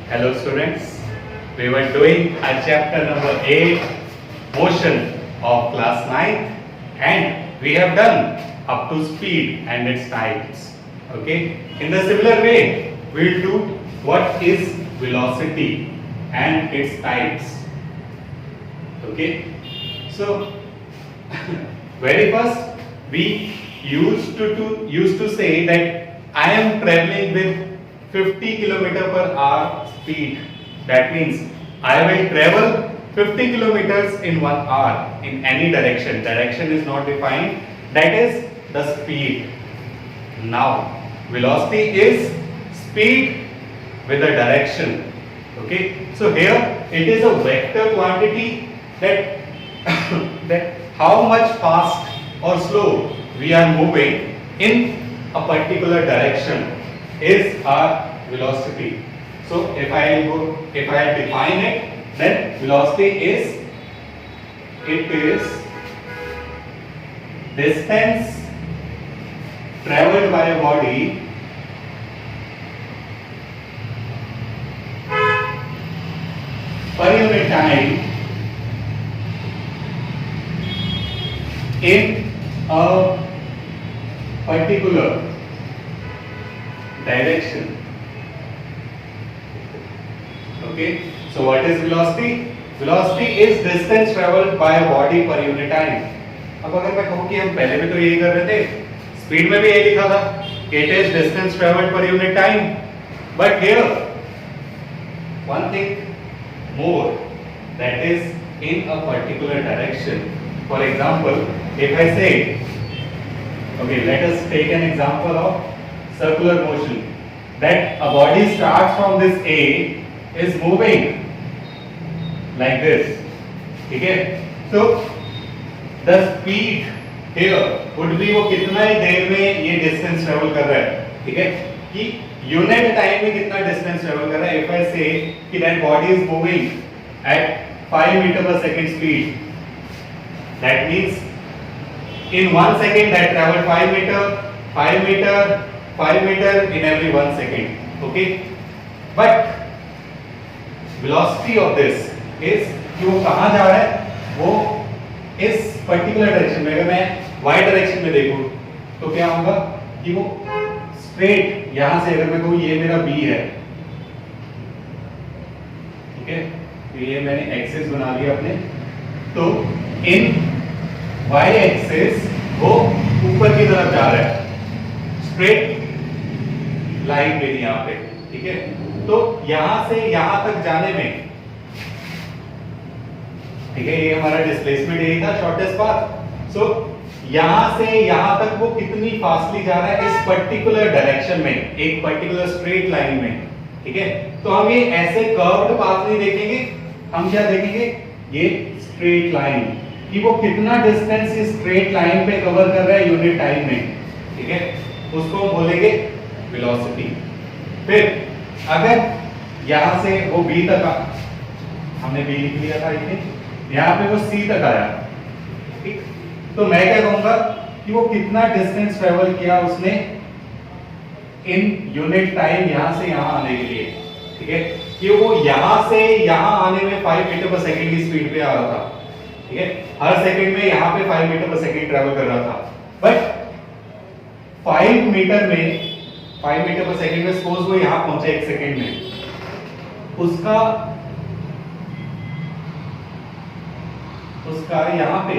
Hello students, we were doing a chapter number 8, motion of class 9 and we have done up to speed and its types. Okay, in the similar way, we will do what is velocity and its types. Okay, so very first we used to say that I am traveling with 50 km/h speed. That means I will travel 50 kilometers in 1 hour in any direction. Direction is not defined. That is the speed. Now, velocity is speed with a direction. Okay. So here it is a vector quantity that that how much fast or slow we are moving in a particular direction is our velocity. So if I define it, then velocity is distance traveled by a body per unit time in a particular direction. Okay, so what is velocity? Velocity is distance traveled by a body per unit time. अब अगर मैं कहूँ कि हम पहले भी तो यही कर रहे थे, स्पीड में भी यही लिखा था, it is distance traveled per unit time. But here, one thing more, that is in a particular direction. For example, if I say, okay, let us take an example of circular motion, that a body starts from this A, is moving like this. Okay, so the speed here would be वो कितना ही देर में ये distance travel कर रहा है. ठीक है, कि unit time में कितना distance travel कर रहा है. If I say कि that body is moving at 5 meter per second speed, that means in 1 second that travel 5 meter, 5 meter, 5 meter in every 1 second. Okay, but velocity of this is कि वो कहाँ जा रहा है, वो इस पर्टिकुलर डायरेक्शन में. अगर मैं y डायरेक्शन में देखूं तो क्या होगा कि वो स्ट्रेट यहां से, अगर मैं कहूँ ये मेरा b है, ठीक है, तो ये मैंने एक्सिस बना लिया अपने, तो इन y एक्सिस वो ऊपर की तरफ जा रहा है, स्ट्रेट लाइन मेरी यहाँ पे. ठीक है, तो यहां से यहां तक जाने में, ठीक है, ये हमारा डिस्प्लेसमेंट यही था, शॉर्टेस्ट पाथ. सो यहां से यहां तक वो कितनी फास्टली जा रहा है इस पर्टिकुलर डायरेक्शन में, एक पर्टिकुलर स्ट्रेट लाइन में. ठीक है, तो हम ये ऐसे कर्व्ड पाथ नहीं देखेंगे, हम क्या देखेंगे, ये स्ट्रेट लाइन, कि वो कितना डिस्टेंस इस स्ट्रेट लाइन पे कवर कर रहा है यूनिट टाइम में. ठीक है, उसको हम बोलेंगे वेलोसिटी. फिर अगर यहां से वो b तक, हमने b लिख लिया था, यहाँ पे वो c तक आया, ठीक, तो मैं क्या कहूंगा कि वो कितना डिस्टेंस ट्रेवल किया उसने इन यूनिट टाइम यहां से यहां आने के लिए. ठीक है, कि वो यहां से यहां आने में 5 मीटर पर सेकंड की स्पीड पे आ रहा था. ठीक है, हर सेकंड में यहां पे 5 मीटर पर सेकंड ट्रेवल कर रहा था. बट 5 मीटर पर सेकंड में सपोज वो यहां पहुंचे 1 सेकंड में, उसका यहां पे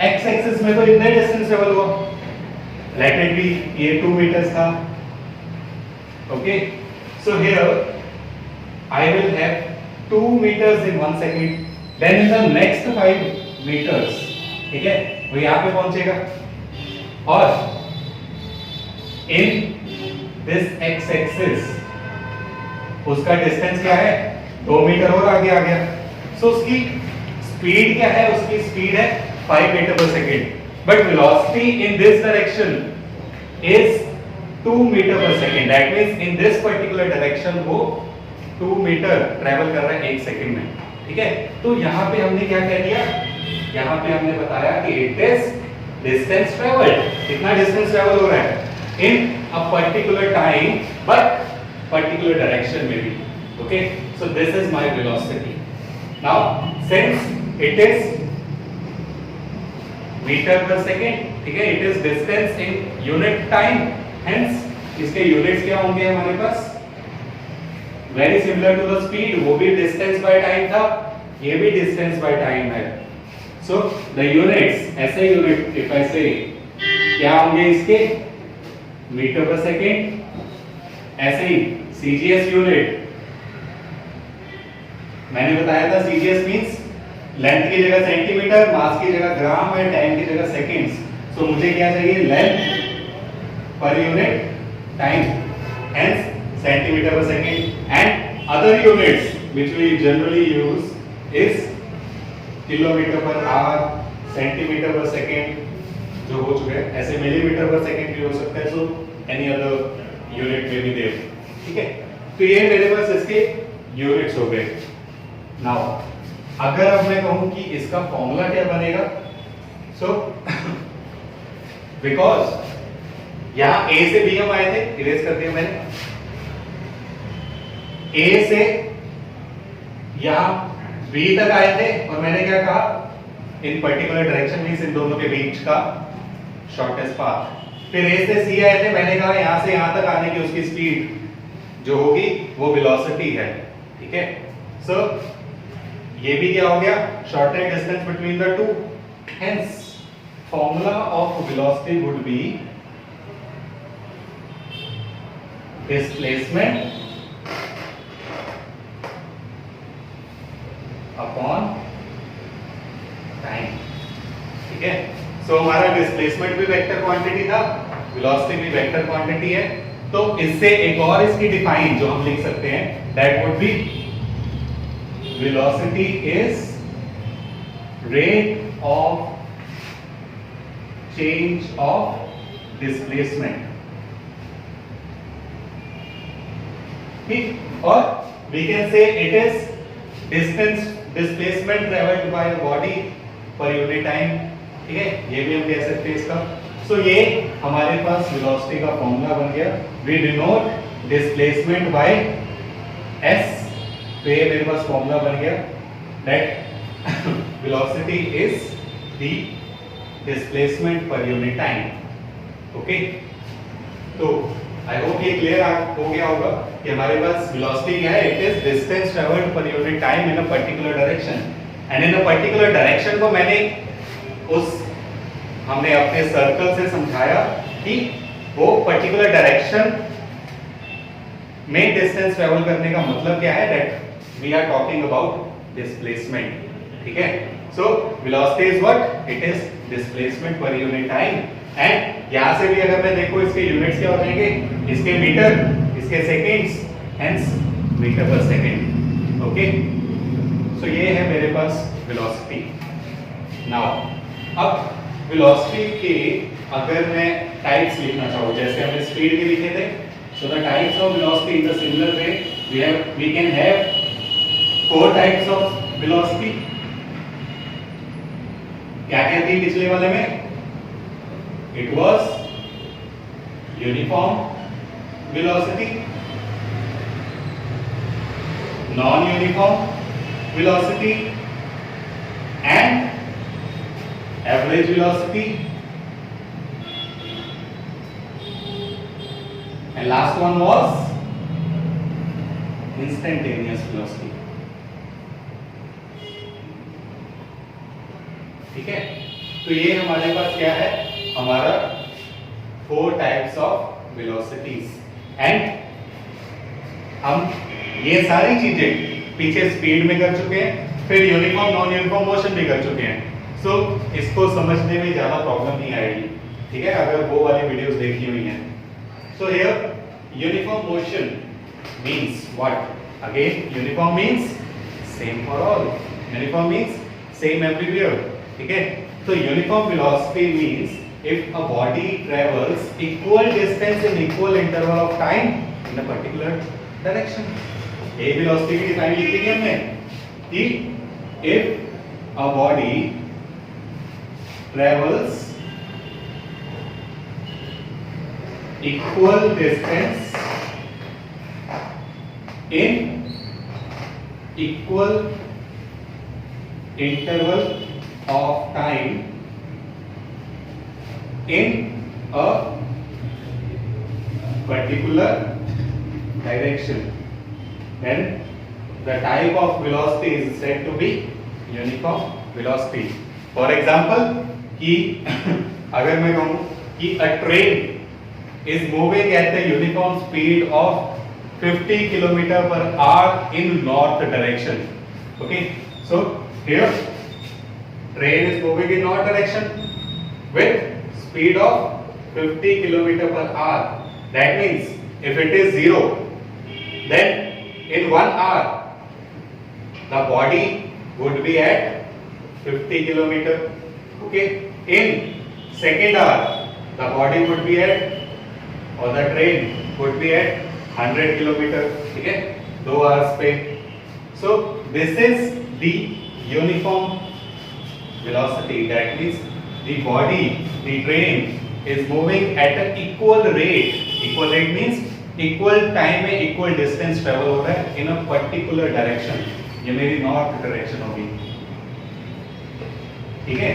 x एक्सिस में तो इतना डिस्टेंस ट्रेवल हुआ, लेट इट बी ये 2 मीटर्स था. Okay, so here I will have 2 meters in 1 second, then in the next 5 meters, ठीक है, वो यहां पे पहुंचेगा, और in this x axis उसका डिस्टेंस क्या है, 2 मीटर और आगे आ गया. सो उसकी स्पीड क्या है, उसकी स्पीड है 5 metre per second, but velocity in this direction is 2 metre per second. That means in this particular direction वो 2 मीटर ट्रेवल कर रहा है 1 सेकेंड में. ठीक है, तो यहाँ पे हमने क्या कह दिया, यहाँ पे हमने बताया कि इट इज डिस्टेंस ट्रेवल्ड. कितना डिस्टेंस ट्रेवल हो रहा है in a particular time but particular direction में भी. Okay, so this is my velocity. Now since it is metre per second, ठीक है, it is distance in unit time, hence इसके units क्या होंगे हमारे पास, very similar to the speed, वो भी डिस्टेंस बाय टाइम था, ये भी डिस्टेंस बाय टाइम है. सो द यूनिट्स, ऐसे यूनिट इफ आई से क्या होंगे इसके, मीटर पर सेकेंड. ऐसे ही सीजीएस यूनिट, मैंने बताया था सीजीएस मींस लेंथ की जगह सेंटीमीटर, मास की जगह ग्राम है, टाइम की जगह सेकंड्स. सो मुझे क्या चाहिए, length per unit time, hence centimetre per second. And other units which we generally use is kilometre per hour, centimetre per second जो हो चुके हैं, ऐसे मिलीमीटर पर सेकंड भी हो सकता है. सो एनी अदर यूनिट में भी देव, ठीक है. तो ये मेरे पास इसके यूनिट्स हो गए. नाउ अगर अब मैं कहूं कि इसका फॉर्मूला क्या बनेगा, सो बिकॉज यहां ए से बी हम आए थे, इरेज कर दिया मैंने, ए से यहां बी तक आए थे और मैंने क्या कहा, इन पर्टिकुलर डायरेक्शन मींस इन दोनों के बीच का शॉर्टेस्ट पाथ. फिर ए से सी आए थे, मैंने कहा यहां से यहां तक आने की उसकी स्पीड जो होगी वो वेलोसिटी है, ठीक है. सो ये भी क्या हो गया, shortest distance between the two, hence formula of velocity would B displacement upon time, ठीक है. सो हमारा डिस्प्लेसमेंट भी वेक्टर क्वांटिटी था, वेलोसिटी भी वेक्टर क्वांटिटी है. तो इससे एक और इसकी डिफाइन जो हम लिख सकते हैं, that would be velocity is rate of change of displacement, ठीक. और we can say it is distance displacement traveled by a body per unit time, ठीक है, ये भी हम कह सकते हैं इसका. सो ये हमारे पास velocity का फॉर्मूला बन गया. we denote displacement by s. तो ये मेरे पास फॉर्मूला बन गया, that velocity is the displacement पर यूनिट टाइम. ओके, तो आई होप ये क्लियर हो गया होगा कि हमारे पास वेलोसिटी क्या है, इट इज डिस्टेंस ट्रैवल्ड पर unit time in a particular direction. And in a particular direction को मैंने हमने अपने सर्कल से समझाया कि वो पर्टिकुलर डायरेक्शन में डिस्टेंस ट्रैवल करने का मतलब क्या है, that we are talking about displacement, ठीक है. so velocity is what, it is displacement per unit time. and यहां से भी अगर मैं देखो इसके यूनिट्स क्या हो जाएंगे, इसके मीटर, इसके सेकंड्स, hence मीटर पर सेकंड. ओके, सो ये है मेरे पास वेलोसिटी. नाउ अब वेलोसिटी के अगर मैं टाइप्स लिखना चाहूँ, जैसे हमने स्पीड के लिखे थे, so the types of velocity in the similar way we can have 4 types of velocity. क्या क्या थी पिछले वाले में, it was uniform velocity, non-uniform velocity and average velocity, and last one was instantaneous velocity. ठीक है, तो ये हमारे पास क्या है, हमारा 4 टाइप्स ऑफ वेलोसिटीज. एंड हम ये सारी चीजें पीछे स्पीड में कर चुके हैं, फिर यूनिफॉर्म नॉन यूनिफॉर्म मोशन भी कर चुके हैं. सो इसको समझने में ज्यादा प्रॉब्लम नहीं आएगी, ठीक है, अगर वो वाली वीडियोस देखी हुई हैं. So here uniform motion means what, again uniform means same for all, uniform means same everywhere, ठीक है. तो uniform velocity means if a body travels equal distance in equal interval of time in a particular direction. ये velocity की define लिखी थी हमने कि if a body travels equal distance in equal interval of time in a particular direction, then the type of velocity is said to be uniform velocity. For example, कि अगर मैं कहूँ कि a train is moving at the uniform speed of 50 kilometer per hour in north direction. Okay, so here train is moving in north direction with speed of 50 kilometer per hour. That means if it is 0, then in 1 hour the body would be at 50 kilometer. Okay, in second hour the body would be at, or the train would be at 100 kilometer. ठीक है, 2 hours पे. So this is the uniform velocity. That means the body, the train is moving at an equal rate. Equal rate means equal time में equal distance travel हो रहा है in a particular direction. ये मेरी north direction होगी. ठीक है,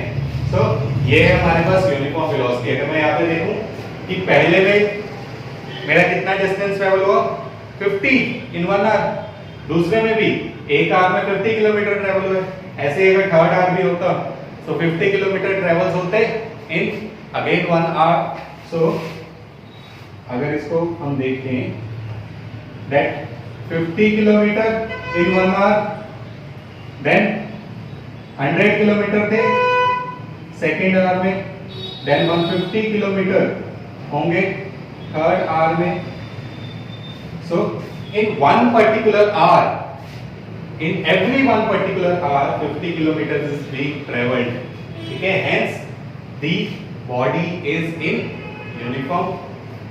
so ये है हमारे पास यूनिफॉर्म वेलोसिटी. अगर मैं यहाँ पे देखूं कि पहले में मेरा कितना डिस्टेंस ट्रेवल हुआ 50 इन 1 आवर, दूसरे में भी एक आवर में 50 किलोमीटर ट्रेवल हुआ. ऐसे ही अगर थर्ड आवर भी होता तो 50 किलोमीटर ट्रेवल्स होते इन अगेन 1 आवर. सो अगर इसको हम देखें that 50 kilometre in 1 hour, then 100 kilometre थे सेकेंड आवर में, देन 150 किलोमीटर होंगे थर्ड आवर में. So in one particular hour, in every one particular hour 50 kilometers is being traveled. ठीक है, hence the body is in uniform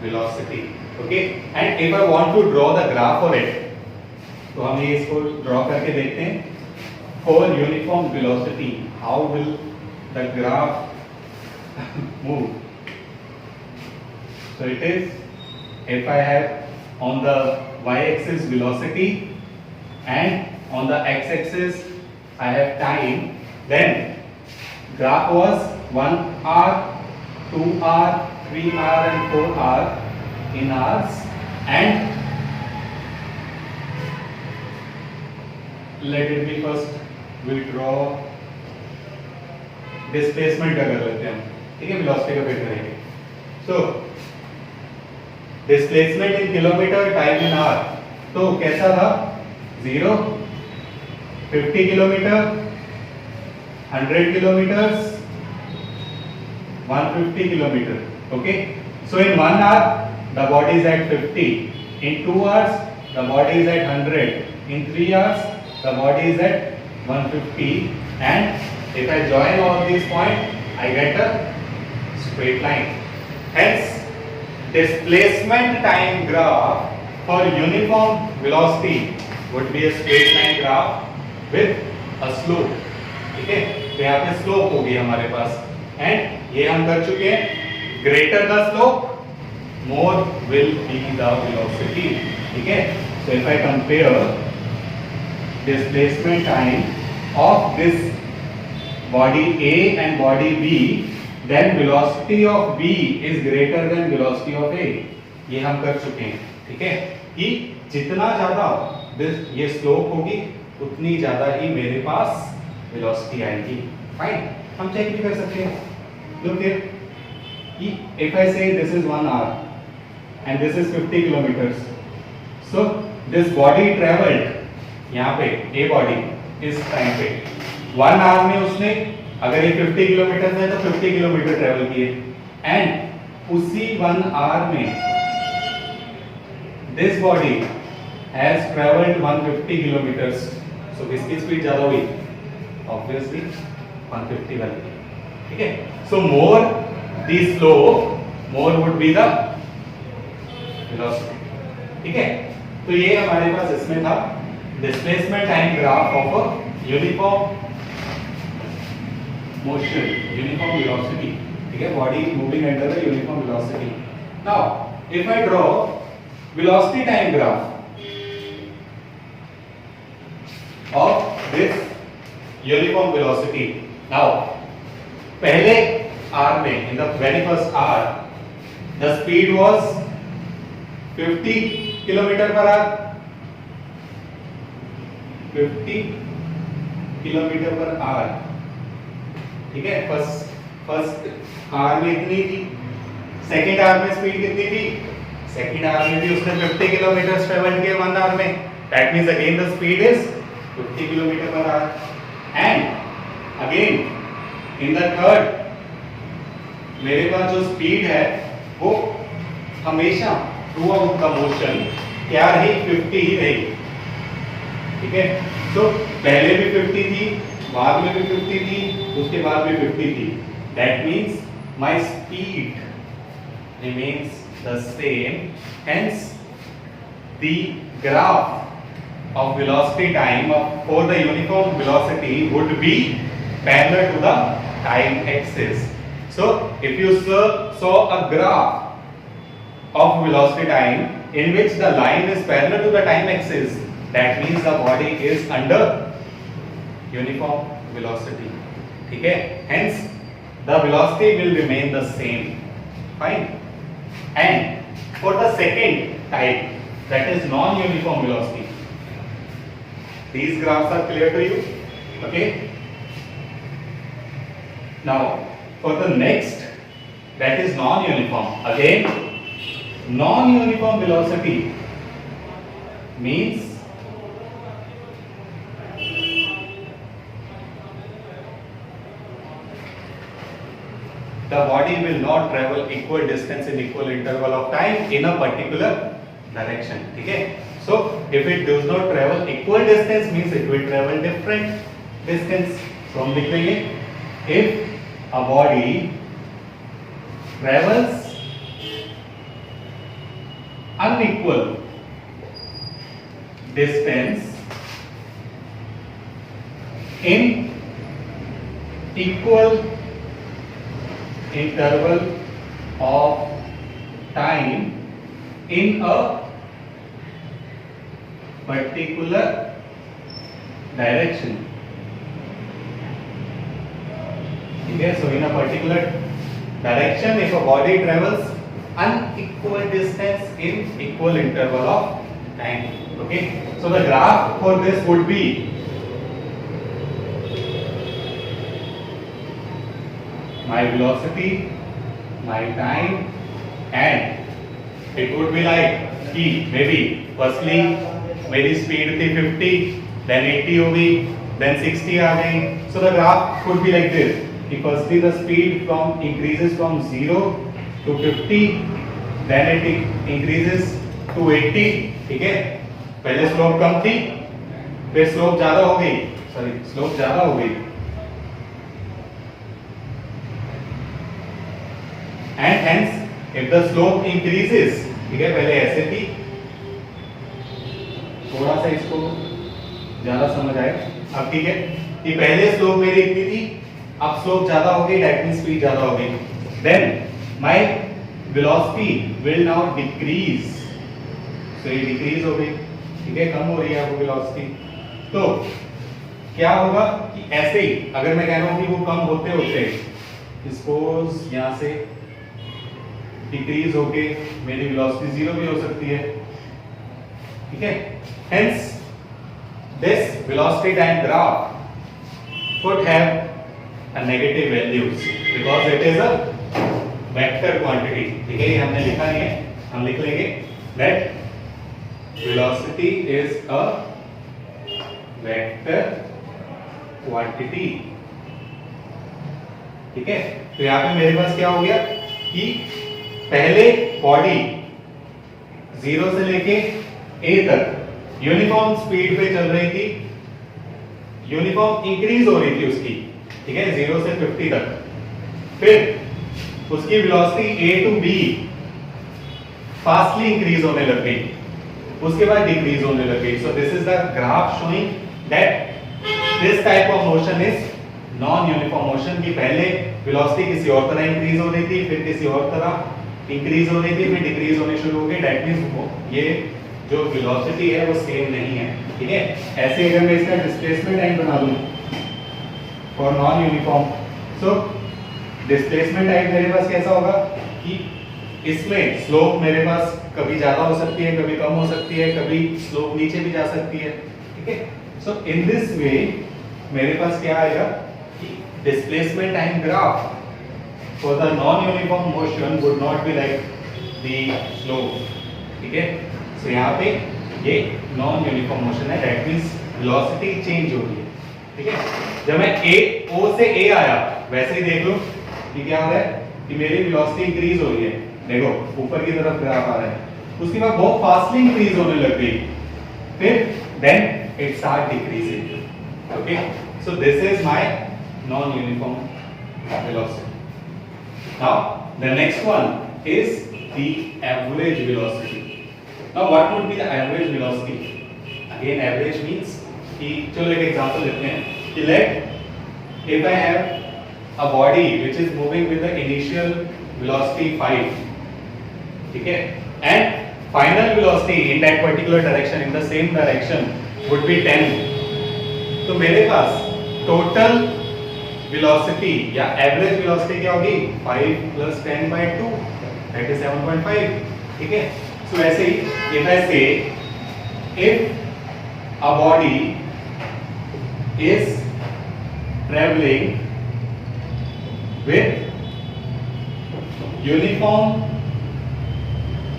velocity. Okay, and if I want to draw the graph for it, तो हम ये इसको draw करके देखते हैं. For uniform velocity, how will the graph move? So it is, if I have on the y-axis velocity and on the x-axis I have time, then graph was 1 hour, 2 hour, 3 hour and 4 hour in hours. And let it be first we'll draw displacement का कर लेते हैं. ठीक है, velocity का फिर करेंगे. So displacement in kilometer, time in hour. तो कैसा था? 0, 50 kilometer, 100 kilometers, 150 kilometer. Okay, so in 1 hour the body is at 50, in 2 hours the body is at 100, in 3 hours the body is at 150, and if I join all these points I get a straight line. Hence displacement time graph for uniform velocity would be a straight line graph with a slope. ठीक है, तो यहाँ पे slope होगी हमारे पास, and ये हम कर चुके हैं. Greater the slope more will be the velocity. ठीक है, so if I compare displacement time of this body A and body B, then velocity of B is greater than velocity of A. ये हम कर चुके हैं. ठीक है, कि जितना ज्यादा ये स्लोप होगी उतनी ज्यादा ही मेरे पास वेलोसिटी आएगी. फाइन, हम चेक भी कर सकते हैं. Look here, if I say this is 1 hour and this is 50 kilometers, so this body traveled, यहाँ पे A body इस टाइम पे 1 hour में उसने, अगर ये 50 किलोमीटर है तो 50 किलोमीटर ट्रेवल किए, एंड उसी 1 hour में this body has traveled 150 kilometers. So किसकी स्पीड ज्यादा हुई? Obviously 150 वाली. ठीक है, so more the slope, more would be the velocity. ठीक है, तो ये हमारे पास इसमें था displacement time graph of a uniform motion, uniform velocity. ठीक है, body moving under the uniform velocity. Now if I draw velocity time graph, of this uniform velocity. Now, पहले R में, in the very first R, the speed was 50 kilometre per our, 50 kilometre per our, ठीक है। First are में इतनी थी, second are में speed कितनी थी, सेकंड आर में भी उसने 50 किलोमीटर ट्रेवल किया 1 आवर में, that means again the speed is 50 kilometre per our. And again in the third मेरे पास जो स्पीड है वो हमेशा थ्रू आउट द मोशन क्या रही, 50 ही रही, ठीक है। तो पहले भी 50 थी, बाद में भी 50 थी, उसके बाद भी 50 थी, that means my speed remains the same, hence the graph of velocity time for the uniform velocity would be parallel to the time axis. So if you saw a graph of velocity time in which the line is parallel to the time axis, that means the body is under uniform velocity, ठीक है। hence the velocity will remain the same, fine. And for the second type, that is non-uniform velocity, these graphs are clear to you, okay? Now for the next, that is non-uniform. Again, non-uniform velocity means the body will not travel equal distance in equal interval of time in a particular direction, ठीक है। So if it does not travel equal distance means it will travel different distance. So हम लिख लेंगे if a body travels unequal distance in equal interval of time in a particular direction, ठीक है। so in a particular direction if a body travels unequal distance in equal interval of time, okay। so the graph for this would be my velocity, my time, and it would be like कि maybe firstly मेरी speed थी 50, then 80 हो गई, then 60 आ गई। So the graph could be like this कि firstly the speed increases from 0 to 50, then it increases to 80, ठीक है। पहले स्लोप कम थी, फिर स्लोप ज्यादा हो गई, स्लोप ज्यादा हो गई, and hence if the slope increases, ठीक है, पहले ऐसे थी, थोड़ा सा इसको ज्यादा समझ आए अब, ठीक है। कि पहले स्लोप मेरी इतनी थी, अब स्लोप ज्यादा हो गई, दैट मींस स्पीड ज्यादा हो गई, then my velocity will now decrease, so ये डिक्रीज हो गई, ठीक है, कम हो रही है वो वेलोसिटी। तो क्या होगा कि ऐसे ही अगर मैं कह रहा हूं कि वो कम होते होते सपोज यहां से डिक्रीज होके मेरी वेलोसिटी 0 भी हो सकती है, ठीक है। Hence this velocity time graph could have a negative values because it is a vector quantity, ठीक है। ये हमने लिखा नहीं है, हम लिख लेंगे that velocity is a vector quantity, ठीक है। तो यहाँ पे मेरे पास क्या हो गया कि पहले बॉडी 0 से लेके a तक यूनिफॉर्म स्पीड पे चल रही थी, यूनिफॉर्म इंक्रीज हो रही थी उसकी, ठीक है, 0 से 50 तक, फिर उसकी velocity a to b fastly increase होने लग गई, उसके बाद डिक्रीज होने लग गई। So this is the graph showing that this type of motion is non uniform motion. की पहले वेलोसिटी किसी और तरह इंक्रीज हो रही थी, फिर किसी और तरह इंक्रीज हो रही थी, फिर डिक्रीज होनी शुरू हो गई, दैट मींस ये जो वेलोसिटी है वो सेम नहीं है, ठीक है। ऐसे अगर मैं इसका डिस्प्लेसमेंट टाइम बना दूं for non uniform, so displacement time मेरे पास कैसा होगा कि इसमें स्लोप मेरे पास कभी ज्यादा हो सकती है, कभी कम हो सकती है, कभी स्लोप नीचे भी जा सकती है, ठीक है। सो इन दिस वे मेरे पास क्या आएगा कि displacement time graph for the non uniform motion would not be like the slope, ठीक है। सो यहाँ पे ये नॉन यूनिफॉर्म मोशन है, दैट मींस वेलोसिटी चेंज हो रही है, ठीक है। जब मैं O से A आया वैसे ही देख लो कि क्या हो रहा है कि मेरी वेलोसिटी इंक्रीज हो रही है, देखो ऊपर की तरफ ग्राफ आ रहा है, उसके बाद बहुत फास्टली इंक्रीज होने लग गई, फिर then it start decreasing, okay. So this is my non uniform velocity. Now the next one is the average velocity. Now what would be the average velocity? Again average means कि चलो एक example लेते हैं कि let if I have a body which is moving with the initial velocity 5, ठीक है, and final velocity in that particular direction in the same direction would be 10, तो मेरे पास total velocity या average velocity क्या होगी 5 plus 10 by 2 that is 7.5, ठीक है। so ऐसे ही if I say if a body is traveling with uniform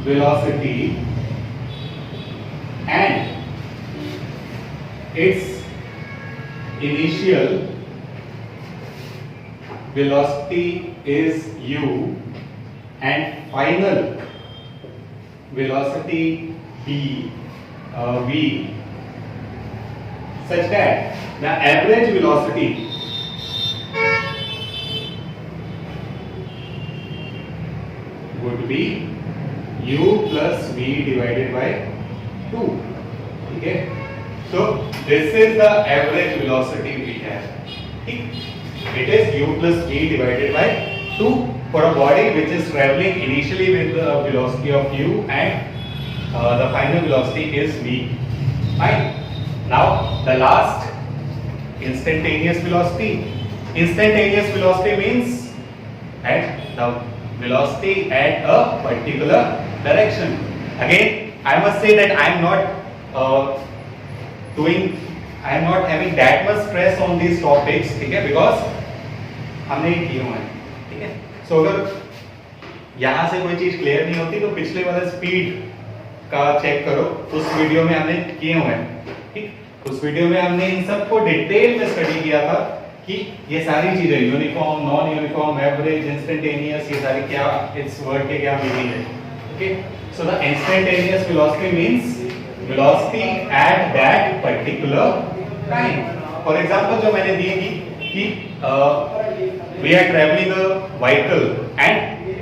velocity and its initial velocity is u and final velocity v such that the average velocity would be u plus v divided by 2, ठीक है। so this is the average velocity we have, ठीक, it is u plus v divided by 2 for a body which is traveling initially with the velocity of u and the final velocity is v, fine। now the last instantaneous velocity. Instantaneous velocity means at the velocity at a particular direction. Again I must say that I am not having that much stress on these topics, ठीक है, because हमने ये किए हुए हैं, ठीक है। so अगर यहाँ से कोई चीज क्लियर नहीं होती तो पिछले वाला स्पीड का चेक करो, उस वीडियो में हमने किए हुए हैं, ठीक। उस वीडियो में हमने इन सब को डिटेल में स्टडी किया था कि ये सारी चीजें uniform, non uniform, average, instantaneous, ये सारी क्या इस वर्ड के क्या मीनिंग है, okay. So the instantaneous velocity means velocity at that particular time. For example जो मैंने दी थी कि we are travelling a vehicle and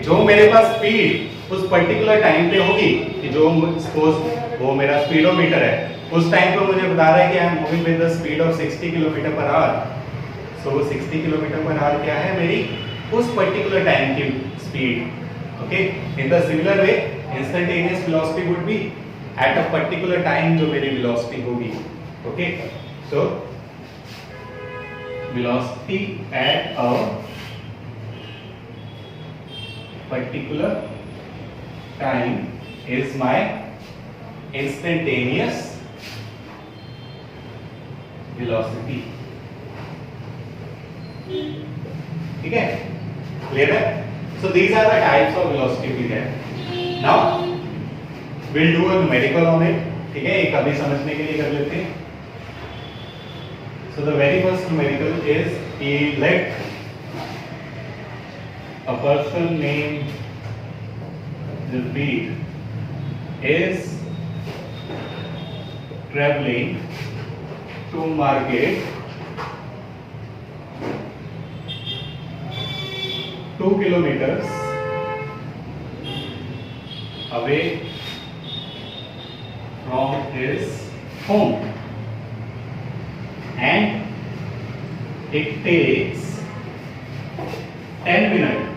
जो मेरे पास स्पीड उस पर्टिकुलर टाइम पे होगी कि जो सपोज वो मेरा स्पीडोमीटर है, उस टाइम पे मुझे बता रहा है कि I am moving with the speed of 60 kilometer per hour. सो 60 किलोमीटर पर आवर क्या है मेरी उस पर्टिकुलर टाइम की speed, okay. In the similar way instantaneous velocity would be at a particular time जो मेरी वेलोसिटी होगी, okay. So velocity at a particular time is my instantaneous velocity, ठीक है, क्लियर है। So these are the types of velocity we have. Now will do a numerical on it, ठीक है, एक अभी समझने के लिए कर लेते हैं। So the very first numerical is कि let a person name Jagdeep is traveling to market 2 kilometers away from his home, and it takes 10 minutes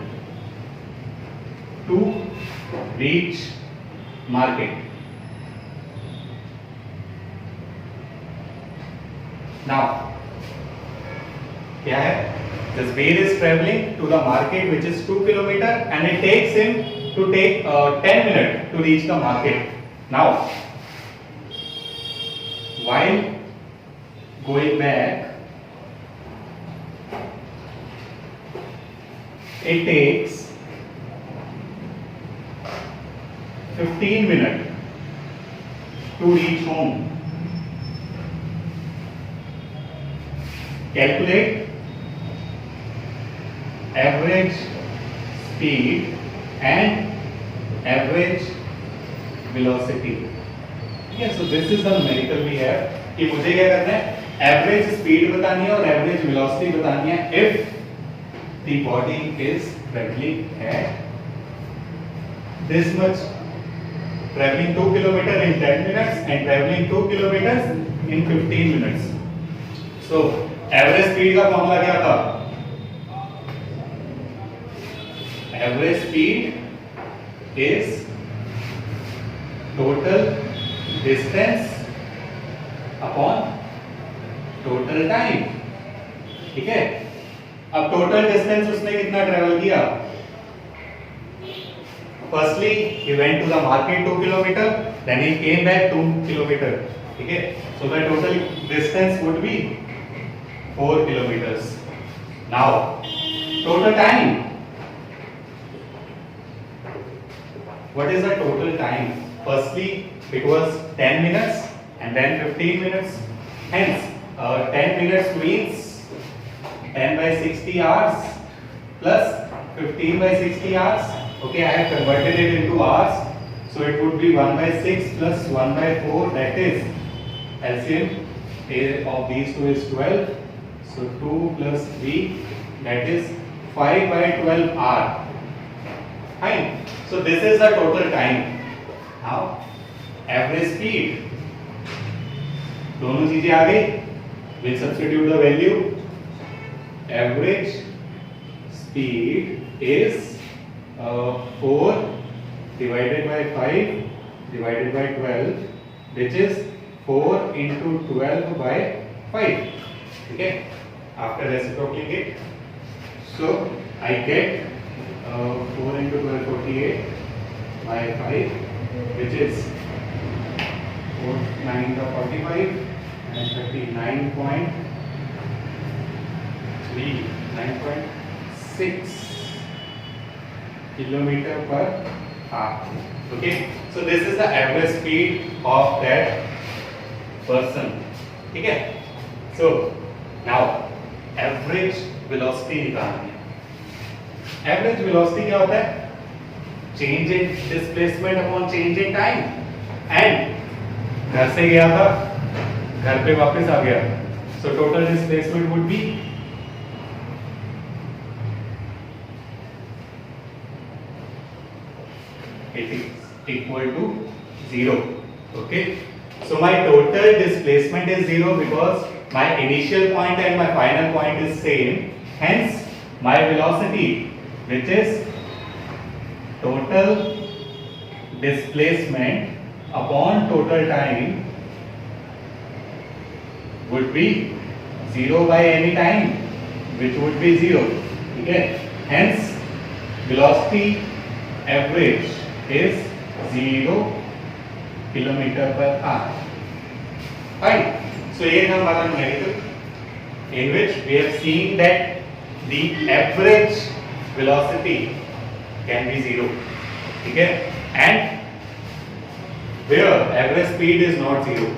to reach market. Now क्या है, the speed is traveling to the market which is 2 kilometer and it takes him to take 10 minutes to reach the market. Now while going back it takes 15 minutes to reach home. Calculate average speed and average velocity. Okay, so this is the numerical we have कि मुझे क्या करना है, average speed बतानी है और average velocity बतानी है if the body is traveling at this much, traveling 2 kilometer in 10 minutes and traveling 2 kilometers in 15 minutes. So average speed का फॉर्मूला क्या था, average speed is total distance upon total time. ठीक है, अब total distance उसने कितना travel किया, firstly he went to the market 2 kilometer, then he came back 2 kilometer. ठीक है, so the total distance would be 4 kilometers. Now total time, what is the total time? Firstly it was 10 minutes and then 15 minutes, hence 10 minutes means 10 by 60 hours plus 15 by 60 hours. Okay, I have converted it into hours, so it would be 1 by 6 plus 1 by 4, that is LCM of these two is 12. So 2 plus 3, that is 5 by 12 hour. Fine. So this is the total time. Now average speed, दोनों चीजें आ गई. We'll substitute the value. Average speed is 4 divided by 5 divided by 12, which is 4 into 12 by 5. Okay. After reciprocating it, so I get 4 into 12, 48 by 5, which is 4 9 the 45 and 39.3 9.6 kilometer per hour. Okay, so this is the average speed of that person. ठीक है, so now average velocity निकालनी है. Average velocity क्या होता है, change in displacement upon change in time. And घर से गया था, घर पे वापस आ गया, so total displacement would be it is equal to 0. Okay, so my total displacement is 0 because my initial point and my final point is same, hence my velocity, which is total displacement upon total time, would be 0 by any time, which would be 0. Okay, hence velocity average is 0 kilometer per hour. Fine. So here now our numerical, in which we have seen that the average velocity can be 0. Okay, and where average speed is not 0.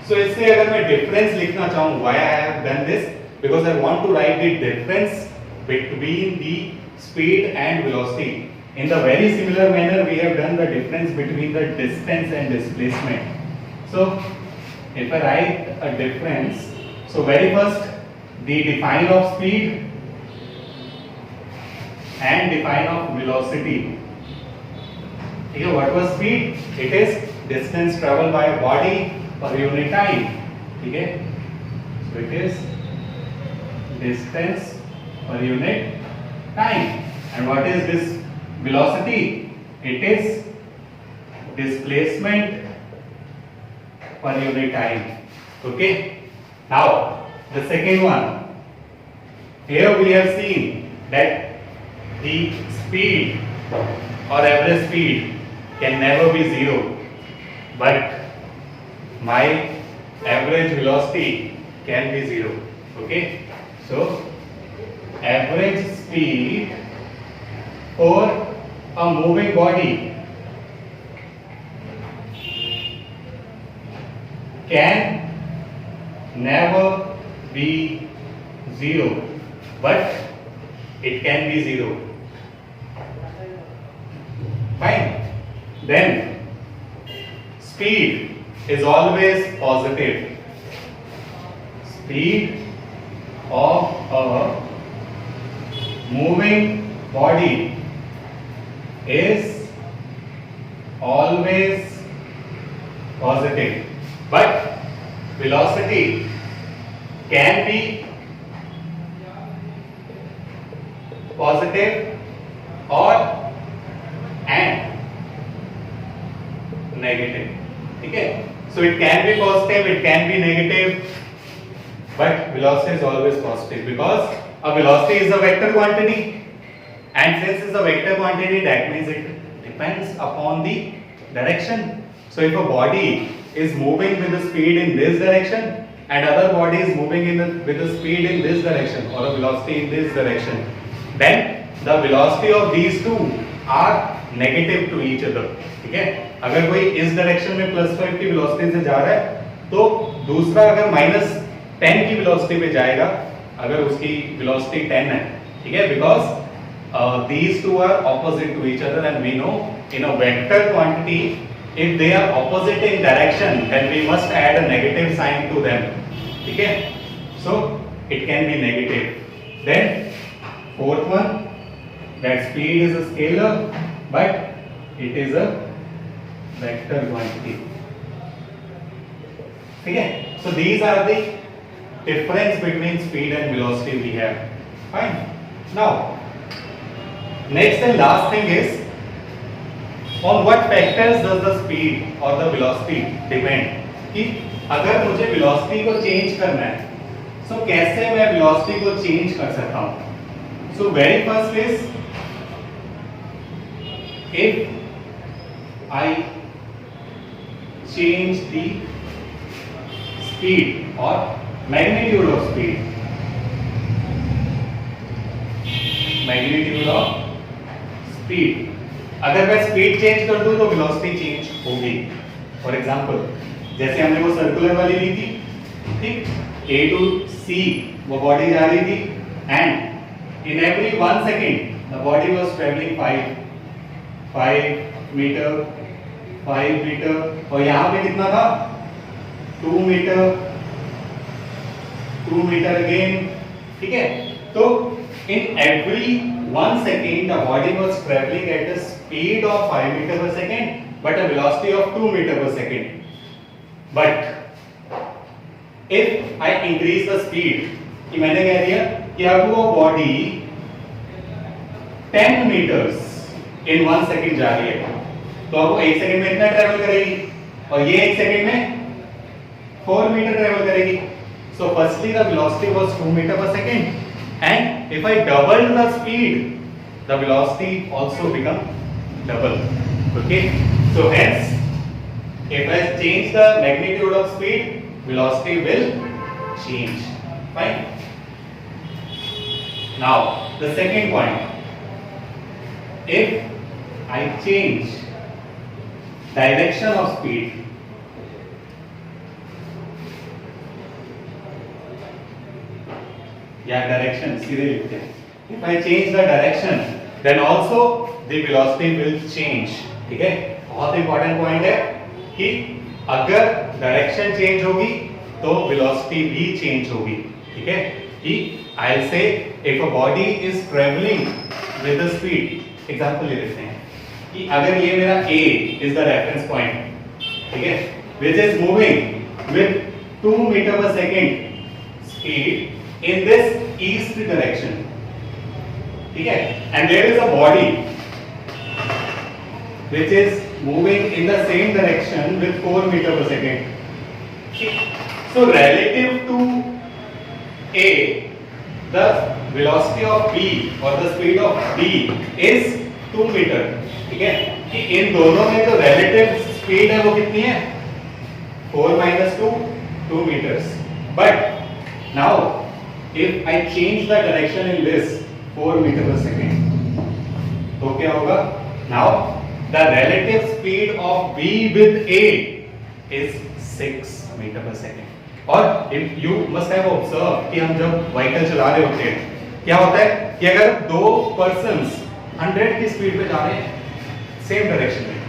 So इससे अगर मैं difference लिखना चाहूँ, why I have done this, because I want to write the difference between the speed and velocity. In the very similar manner, we have done the difference between the distance and displacement. So if I write a difference, so very first the define of speed and define of velocity. Okay, what was speed? It is distance traveled by a body per unit time. Okay, so it is distance per unit time. And what is this velocity? It is displacement per unit time. Okay, now The second one, here we have seen that the speed or average speed can never be zero, but my average velocity can be zero. Okay, so average speed for a moving body can never be zero, but it can be zero. Fine. Then speed is always positive. Speed of a moving body is always positive, but velocity can be positive or and negative. Okay, so it can be positive, it can be negative, but velocity is always positive because a velocity is a vector quantity, and since it's a vector quantity, that means it depends upon the direction. So if a body is moving with the speed in this direction and other body is moving with the speed in this direction or a velocity in this direction, then the velocity of these two are negative to each other. ठीक है, अगर कोई इस direction में +5 की velocity से जा रहा है तो दूसरा अगर -10 की वेलोसिटी पे जाएगा अगर उसकी वेलोसिटी 10 है, ठीक है, because these two are opposite to each other and we know in a vector quantity if they are opposite in direction then we must add a negative sign to them. ठीक है, so it can be negative. Then fourth one, that speed is a scalar but it is a vector quantity. ठीक है, so these are the difference between speed and velocity we have. Fine. Now next and last thing is on what factors does the speed or the velocity depend. कि अगर मुझे velocity को change करना है so कैसे मैं velocity को change कर सकता हूँ. So very first is if I change the speed or magnitude of speed, magnitude of speed, अगर मैं स्पीड चेंज कर दूं तो वेलोसिटी चेंज होगी. फॉर एग्जांपल जैसे हमने वो सर्कुलर वाली ली थी, ठीक, A to C वो बॉडी जा रही थी and in every 1 second the body was travelling 5 meter 5 meter और यहाँ पे कितना था 2 मीटर 2 मीटर अगेन. ठीक है, तो in every 1 second the body was traveling at a speed of 5 meter per second but a velocity of 2 meter per second. But if I increase the speed, कि मैंने कह दिया कि अब वो बॉडी 10 meters in 1 second जा रही है तो अब वो 1 सेकंड में इतना ट्रेवल करेगी और ये 1 सेकंड में 4 मीटर ट्रेवल करेगी. So firstly the velocity was 2 meter per second. And if I double the speed, the velocity also become double. Okay, so hence if I change the magnitude of speed, velocity will change. Fine. Now the second point, if I change direction of speed, या direction सीधे लिखते हैं. If I change the direction, then also the velocity will change. ठीक है, बहुत important point है कि अगर डायरेक्शन चेंज होगी तो वेलोसिटी भी चेंज होगी. ठीक है, कि I'll say if a body is traveling with the speed, example ले लेते हैं कि अगर ये मेरा A is the reference point, ठीक है, which is moving with 2 meter per second speed in this east direction. ठीक है, and there is a body which is moving in the same direction with 4 meter per second. So relative to the velocity of B or the speed of B is 2 metre, ठीक है, कि इन दोनों में जो relative speed है वो कितनी है 4 minus 2 2 meters. But now if I change the direction in this 4 meter per second, तो क्या होगा? Now the relative speed of B with A is 6 meter per second. और if you must have observed कि हम जब vehicle चला रहे होते हैं क्या होता है कि अगर दो पर्सन्स 100 की स्पीड पे जा रहे हैं सेम डायरेक्शन में,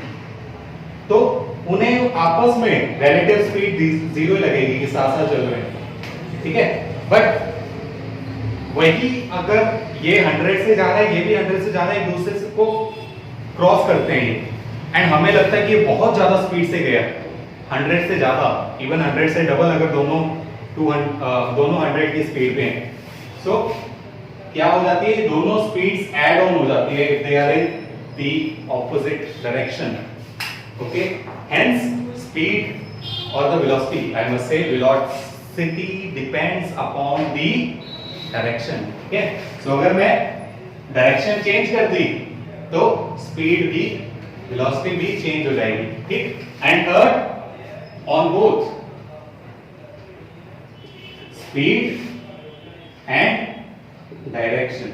तो उन्हें आपस में रिलेटिव स्पीड जीरो लगेगी कि साथ साथ चल रहे हैं, ठीक है। बट वही अगर ये 100 से जा रहा है, ये भी 100 से जा रहा है, एक दूसरे को क्रॉस करते हैं एंड हमें लगता है कि ये बहुत ज्यादा स्पीड से गया, 100 से ज्यादा, इवन 100 से डबल, अगर दोनों 100 की स्पीड पे हैं, सो क्या हो जाती है, दोनों स्पीड्स ऐड ऑन हो जाती है if they are in the opposite direction, okay. Hence speed और the velocity, I must say velocity depends upon the direction, ठीक है। सो अगर मैं डायरेक्शन चेंज कर दी तो स्पीड भी, वेलोसिटी भी चेंज हो जाएगी, ठीक। And third, on both speed and direction,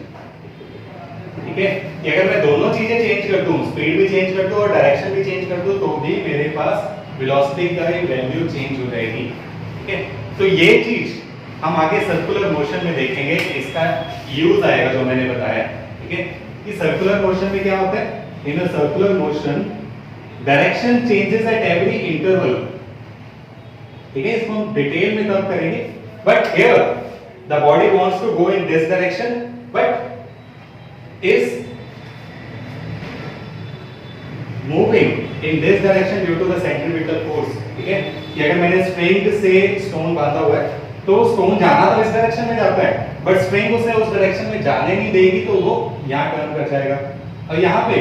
ठीक है, कि अगर मैं दोनों चीजें चेंज कर दूं, स्पीड भी चेंज कर दूं और डायरेक्शन भी चेंज कर दूं, तो भी मेरे पास वेलोसिटी का ही वैल्यू चेंज हो जाएगी, ठीक है। तो ये चीज हम आगे सर्कुलर मोशन में देखेंगे, इसका यूज आएगा जो मैंने बताया, ठीक है, कि सर्कुलर मोशन में क्या होता है, in a circular motion direction changes at every interval, ठीक है, इसको हम डिटेल में तब करेंगे। But here the body wants to go in this direction but is moving in this direction due to the centripetal force, ठीक है, कि अगर मैंने स्प्रिंग से स्टोन बांधा हुआ है तो स्टोन जाना तो इस डायरेक्शन में जाता है, बट स्प्रिंग उसे उस डायरेक्शन में जाने नहीं देगी, तो वो यहां टर्न कर जाएगा। और यहां पे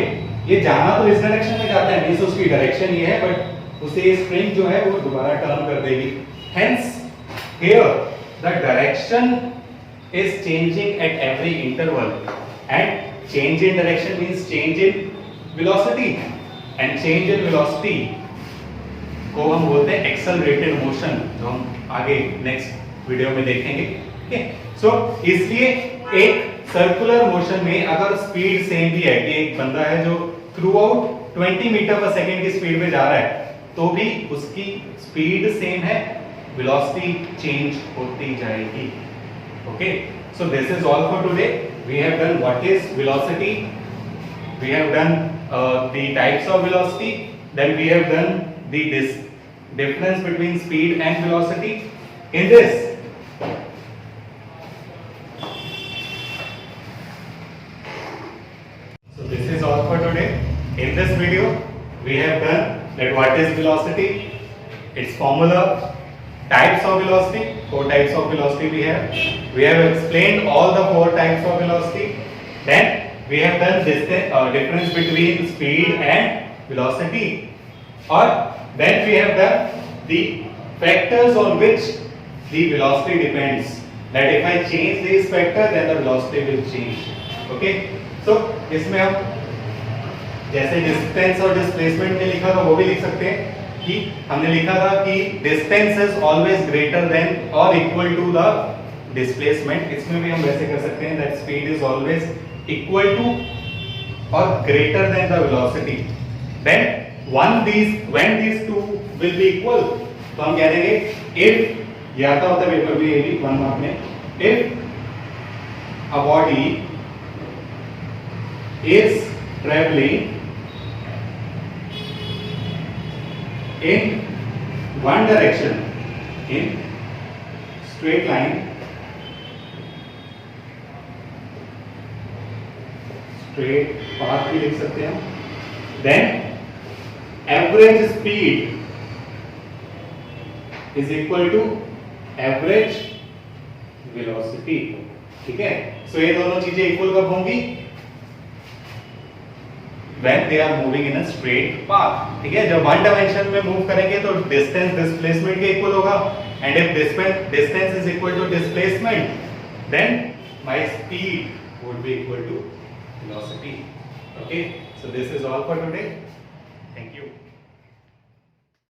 ये जाना तो इस डायरेक्शन में जाता है, मींस उसकी डायरेक्शन ये है, बट उसे स्प्रिंग जो है वो दोबारा टर्न कर देगी। Hence here the direction is changing eight every interval and change in direction means change in velocity, and change in velocity को हम बोलते हैं एक्सेलरेटेड मोशन, जो हम आगे नेक्स्ट वीडियो में देखेंगे, ठीक है। सो इसलिए एक सर्कुलर मोशन में अगर स्पीड सेम भी है, कि एक बंदा है जो throughout 20 meter per second की स्पीड में जा रहा है, तो भी उसकी स्पीड सेम है, वेलोसिटी चेंज होती जाएगी, okay. So this is all for today. We have done what is velocity, we have done the types of velocity, then we have done the difference between speed and velocity. In this so this is all for today. In this video we have done that what is velocity, its formula, types of velocity, 4 types of velocity we have explained all the 4 types of velocity. Then we have done this difference between speed and velocity, or then we have done the factors on which the velocity depends, that if I change these factors then the velocity will change, okay. So इसमें हम जैसे distance और displacement में लिखा था वो भी लिख सकते हैं, कि हमने लिखा था कि distance is always greater than और इक्वल टू द डिस्प्लेसमेंट, इसमें भी हम वैसे कर सकते हैं that speed is always equal to और greater than the velocity. Then when these two will be equal, तो हम कह देंगे if, ये आता होता है पेपर में, ये भी 1 मार्क में, if a body is traveling in one direction in straight line, straight path भी लिख सकते हैं, then average speed is equal to average velocity, ठीक है। सो ये दोनों चीजें इक्वल कब होंगी, when they are moving in a straight path, ठीक है। जब वन डायमेंशन में मूव करेंगे तो डिस्टेंस डिस्प्लेसमेंट के इक्वल होगा, and if distance is equal to displacement then my speed would be equal to velocity. Okay, so this is all for today. Thank you.